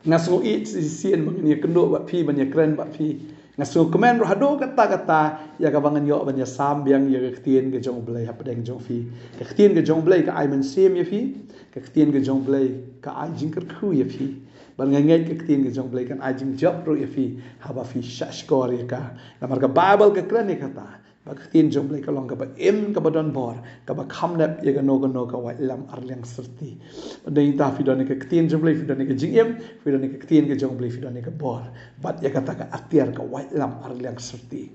Ngasu it sien bangnya kenduk bat pi banya keren bat pi. Ngasu komen ro hado kata-kata ya ka bangan yo banya sambiang ya ketien ke jong blai hap deng jong fi. Ka ketien ke jong blai ka ai men sem ya fi. Ka ketien ke jong blai ka ai jingker khu ya fi. Ban ngai ke ketien ke jong blai kan ai jing job ro ya fi. Haba fi shashkor ya ka. Namar ka Bible ke keren ya kata. Ba ketien jong blai ka long ka ba em ka ba don bor ka ba kham nap ya ka no ka wa lam arliang serti. Dei ta fi don ke ketien jong blai fi don ke jing em fi don ke ketien ke jong blai fi don ke bor. Bat ya kata ka atiar ka wa lam arliang serti.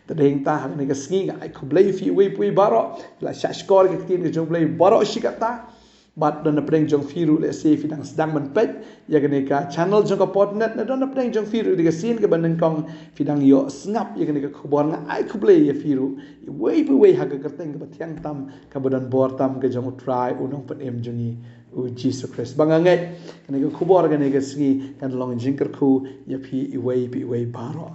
Tadeng ta hang ne ka sngi ga ai ku blai fi we pui baro la shashkor ke ketien ke jong blai baro shi kata. Bat don apreng jong firu le se fi dang sedang men pet ya ke ka channel jong ka potnet na don apreng jong firu de sin ke bandeng kong fi dang yo snap ya ke ka khubor nga ai ku blai ya firu we pu we ha ka kerteng ka tiang tam ka badan bor tam ke jong try unong pen em jongi u Jesus Christ bangangai ke ka khubor ke ka sngi kan long jingker khu ya pi we baro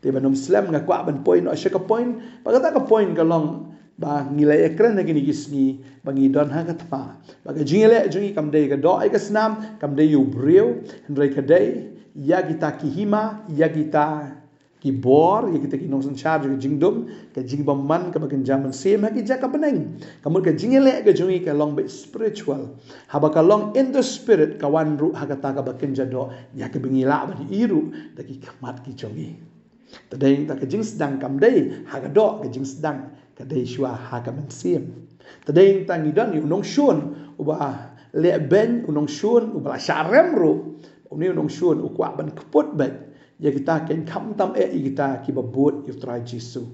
te banom slam nga kwa ban point o shaka point pagata ka point ka long ba ngilai ekran na kini gisni bangi don ha katma baga jingele jungi kam dei ka do ai ka snam kam dei yu breu hendrai ka dei ya kita ki hima ya kita ki bor ya kita ki nong san charge ka jingdum ka jingbam man ka bagan jaman sem ha ki jaka beneng kamur ka jingele ka jungi ka long be spiritual haba ka long in the spirit ka wan ru ha kata ka bakin jado ya ka bengila ba di iru da ki kamat ki jongi tadeng ta ka jing sedang kam dei ha ka do ka jing sedang kadai shua hakaman sim tadeng tangi don yu nong shun uba le ben unong shun uba sharem ro uni unong shun ukwa ban kput bet ya kita ken kham tam kita ki babut yu try jisu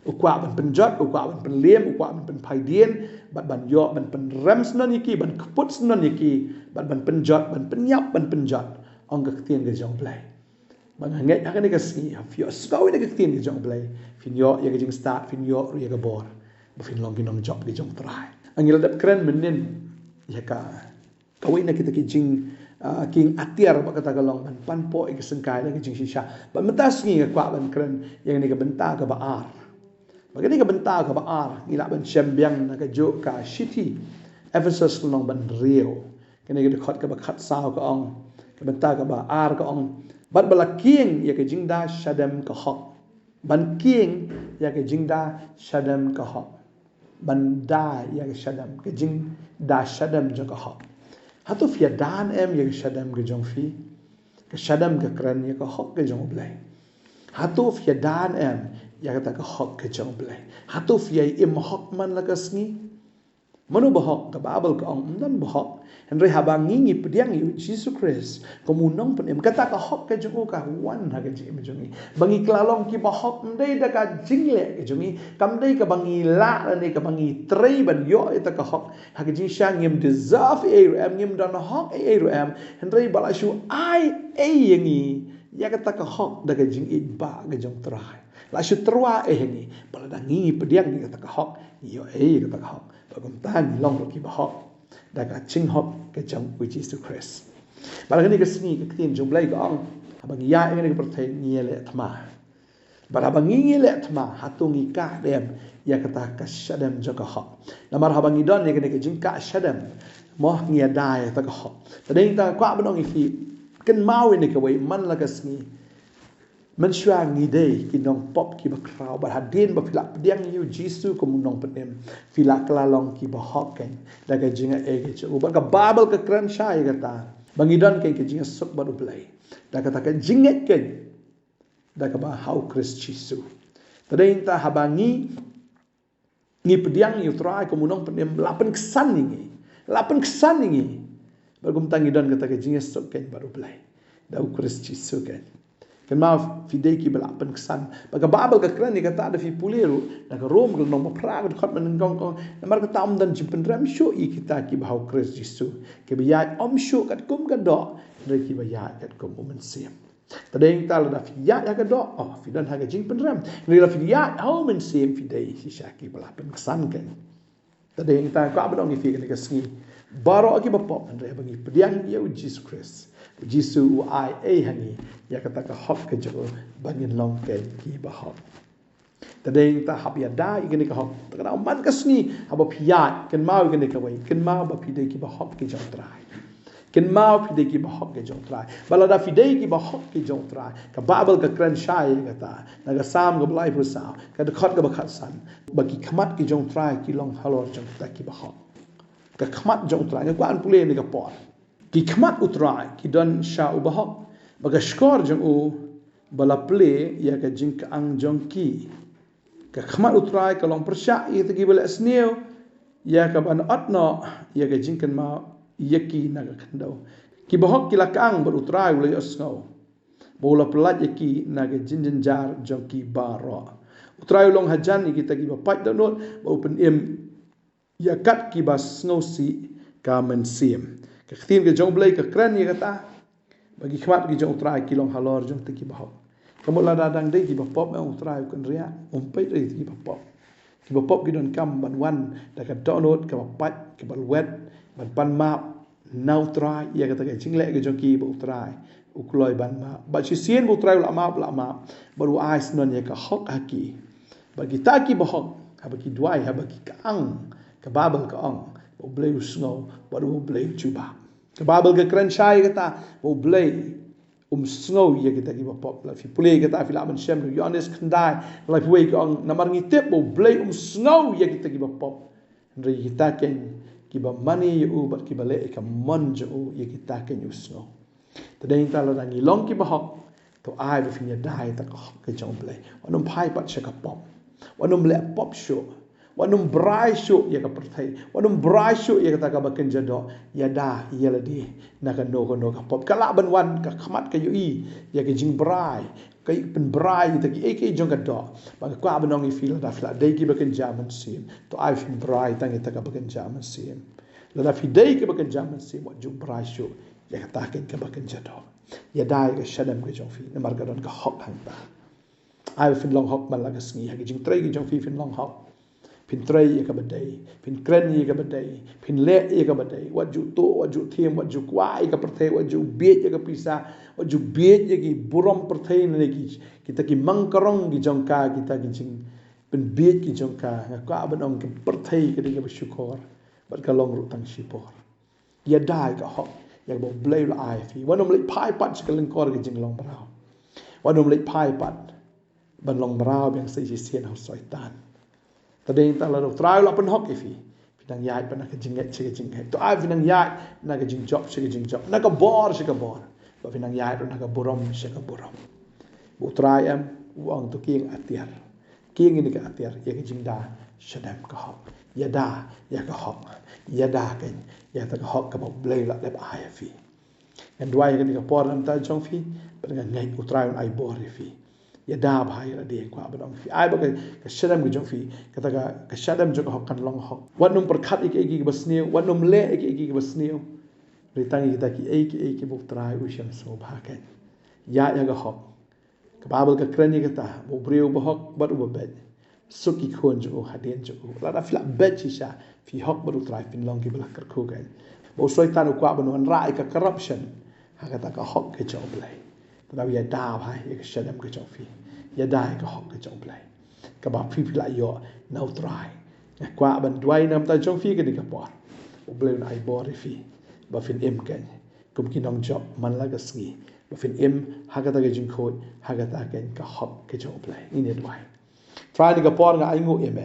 ukwa ban penjot ukwa ban penlem ukwa ban penpaidien bat ban yo ban penrem snon iki ban kput snon iki bat ban penjot ban penyap ban penjot ong ka tien ke jong play banganget akan ni kasi afio skau ni ka tien ke jong play finyo ya ke jing start finyo ru ya ke bor fin long kinong job ke jong try angil dap keren menen ya ka kawin na kita ke jing king atiar ba kata kalong ban panpo ke sengkai na ke jing shisha ba metas ni ka kwa ban keren yang ni ka benta ka ba ar bagani ka benta ka ba ar ngila ban sembiang na ka jo ka city Ephesos long ban rio kene ke khot ka ba khat sao ka ong ka benta ka ba ar ka ong bat bala king ya ke jingda shadam ka hok ban king ya ke jingda shadam ka hok ban da ya ke shadam ke jing da shadam jo ka hok hatu fia dan em ya ke shadam ke jong fi ke shadam ke kran ya ka hok ke jong blai hatu fia dan em ya ke ta ka hok ke jong blai hatu fia im hok man la ka sngi manu bahok ka babel ka ong nan bahok Henry habang ngingi pediang yu Jesus Christ komunong pen em kata ka hok ke jungu ka wan ha ke jing jungi bangi klalong ki bahok ndai da ka jingle ke jungi kam dai ka bangi la ne ka bangi trei ban yo eta ka hok ha ke jing shang ngim deserve e am ngim don hok e am Henry balashu ai e yangi ya kata ka hok da ka jing it ba ke jong trai la shu trwa e ni bala da ngingi pediang ni kata ka hok yo e kata ka hok bagam tan long ro ki bahok da ka ching hop ke jong with Jesus Christ bala ni ka sni ka tin jong blai gong abang ya ni ka perthai ngiele thma bala bang ngiele thma hatungi ka dem ya kata ka shadam jo ka hop lamar habang idon ni ka jing ka shadam mo ngia dai ta ka hop tadeng ta kwa banong ifi ken mau ni ka wei man la ka sni man shua ngi dei ki nong pop ki ba krau ba hadin ba phila pediang yu jisu ko nong penem phila klalong ki ba hoken da ka jinga e ke chu ba ka babel ka kran shai kata bangidon ke jinga sok ba play da ka ta ka jinget ken da ka ba how Christ jisu tadeng ta habangi ni pediang yu trai ko nong penem lapen kesan ni bagum tangidon kata ka jinga sok ken ba play da Christ jisu ken kan ma fidei ki belapan kesan baga babel ka kran ni kata ada fi puleru na ka rom ka no pra ka khot man ngong ko na mar ka tam dan jimpen ram sho i kita ki bahau Christ jisu ke biya om sho kat kum ka do re ki biya kat kum men sim tadeng tal da fi ya ka do oh fi dan ha ka jimpen ram ni la fi ya au men sim fidei si shaki belapan kesan kan tadeng ta ka abdong ni fi ka sngi baro aki bapop andre bagi pediang ya Jesus Christ Jisu ai hangi ya kata ka hok ke jo bangin long ke ki ba hok tadeng ta hab ya da igni ka hok ta na man ka sni hab pia ken mau igni ka wai ken mau ba pide ki ba hok ke jo trai ken mau pide ki bahok ke jong trai balada fide ki bahok ki jong trai ka babel ka kran shai kata naga sam ga blai pu sao ka de khot ga bakhat san bagi khmat ki jong trai ki long halor jong ta ki bahok ka khmat jong trai ga kwan pule ni ka por ki khmat utrai ki don sha u bahok baga skor jong u bala ple ya ka jing ka ang jong ki ka khmat utrai ka long persha i te ki bala sneu ya ka ban atno ya ka jing kan ma yaki naga khandau ki bahok ki lakang ber utrai ule osngau bola pelat yaki naga jinjin jar jong ki baro utrai long hajan ki ta ki ba pat da not ba open em ya kat ki ba ngau si ka men sim ka khtin ke jong blai ka kran ni kata bagi khmat ki jong utrai ki long halor jong ta ki bahok kamu la dadang dei ki ba pop ang utrai kan ria pe dei ki ba pop ki ba pop ki don kam ban wan da ka donot ka ba pat ki ba wet ban pan map nau trai ya kata ke jingle ke jong ki ba utrai ukloi ban ma ba si sien bu utrai la ma baru ais non ya ka hok haki bagi ta ki ba hok ha bagi duai ha bagi ka ang ka babel ka ang bo blei usno baru blei chuba ka babel ka kran shai kata bo blei snow ya kita ki ba pop la fi pule kata fi la man shem lu yones khandai la fi wei ka ang namar ngi tep bo blei snow ya kita ki ba pop ri kita ken ki ba mani u bat ki ba le ka mon jo ya kita ken usno tadeng ta la ngi long ki ba hok to ai ba fi nya dai ta ko ke jong blei wanum pai pat che ka pop wanum le pop show wanum brai show ya ka perthai wanum brai show ya ka ka ba ken jado ya da ya la di na ka no ka pop kala ban wan ka khmat ka yu i ya ka jing brai ka pen brai ta ki ek jong ka do ba ka kwa banong i feel da fla dei ki ba ken jaman sim to ai fin brai ta ngi ta ka ba ken jaman sim la da fi dei ki ba ken jaman sim wa jung brai show ya ka ta ken ka ba ken jado ya dai ka shadam ka jong fi na mar ka don ka hok hang ta ai fin long hok man la ka sngi ha ki jing trai ki jong fi fin long hok pin trai ya ka badai pin kren ya ka badai pin le ya ka badai waju to waju thiem waju kwai ka perthai waju bet ya ka pisa waju bet ya ki burom perthai ne ki kita ki mangkarong ki jongka kita ki jing pin bet ki jongka ka banong ki perthai ka dinga bersyukur bar ka long ru tang syukur ya dai ka hok ya bo blai la ai fi wanom le pai pat ka lengkor ki jing long brau wanom le pai pat ban long brau yang sai sien hau soitan tadeng ta la trai la pen hok ifi pinang yai pan ka jinget che jing to ai pinang yai na ka jing job che jing job na ka bor che ka bor ba pinang yai na ka borom che ka borom bu trai am wang to king atiar king ni ka atiar ya ka jing da shadam ka hok ya da ya ka hok ya da ken ya ta ka hok ka ba blai la le ai fi and duai ka ni ka por lam ta jong fi pan ka ngai bu trai ai bor fi ya da bhai la de kwa badong fi ai ba ka shadam gi jong fi ka ta ka shadam jo ka hok kan long hok wanum per khat ik gi basneu wanum le ik gi basneu ri tang gi ta ki ki bu trai u sham so bha ka ya ga hok ka babel ka krani ka ta bu breu ba hok ba u ba suki khon jo haden jo la da fla bet chi sha fi hok ba u trai fin long gi bla kar khu ga bo soitan u kwa ban rai ka corruption ha ka ta ka hok ke jo blai ta ya da bhai ka shadam ka jo fi ya dai ka hok ka jong play ka ba phi la yo no try kwa ban duai nam ta jong fi ka ni ka por o bleu ai bor fi ba fin em ken kum ki nong job man la ka sgi ba fin em ha ka ta ka jing khoi ha ka ta ken ka hok ka jong play in it duai try ni ka por nga ai ngu em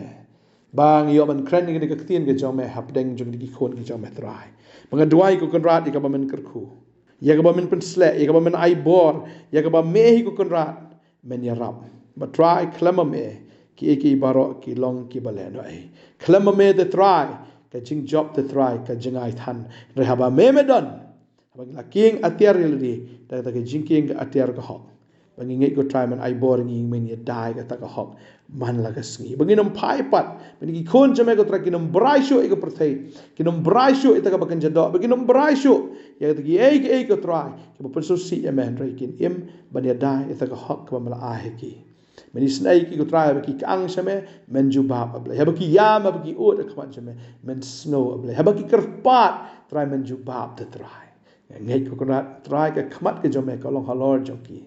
bang yo ban kren ni ka tien ka jong me hap deng jong ki khon ki jong me try bang duai ko kon rat ka ba men kar khu ya ka ba men pen sle ya ka ba men ai bor ya ka ba me hi ko kon rat men ya rab but try klama me ki baro ki long ki baleno ai klama me the try ka jing job the try ka jingai than re haba me don bang la king atiar ri ta ka jing king atiar ka hok bang ngi ko try man ai bor ngi men ya dai ka ta ka hok man la ka sngi bang nom pai pat bang ki khon jame ko tra ki nom brai sho e ko perthai ki nom brai sho ita ka bakan jado bang nom brai sho ya ta ki e ko try ki ba perso si amen re kin im ban ya dai ita ka hok ka mala a he ki meni snai ki ko try ba ki kang shame men ju ba ba ha ba ki yam ba ki o ta khman shame men snow ba ha ba ki karpat try men ju ba ta try ngai ko na try ka khmat ke jome ka long halor jo ki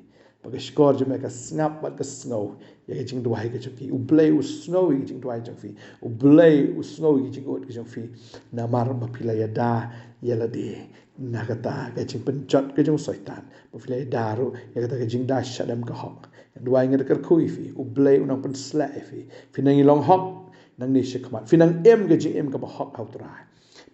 Bagi skor je mereka ngap bat ke snow. Ya ke jing duai ke joki. Ublay snow ke jing duai jong fi. Ublay snow ke jing ut ke jong fi. Namar bapila ya da ya ladi. Nakata ke jing pencot ke jong soitan. Bapila ya daru ya kata ke jing da syadam ke hok. Duai ngat ker kui fi. Ublay unang pen slap fi. Finang ilong hok nang ni shikmat. Finang em ke jing em ke hok hau trai.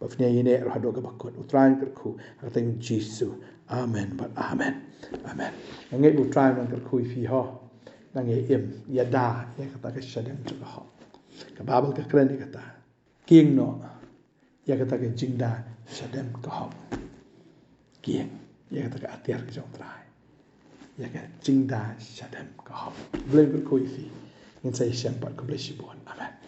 Bafnya ini roh hado ke bakut. Utran ker ku. Kata Yesus. Amen. But amen. Amen. Nangit utran nang ker kui fi ho. Nangit em ya da ya kata ke syadam juga hok. Ke babel ke keren dia kata. King no ya kata ke jing da syadam ke hok. King ya kata ke atiar ke jong trai. Ya ke jing da syadam ke hok. Belum ker kui fi. Ingin saya sempat ke boleh sibuan. Amen.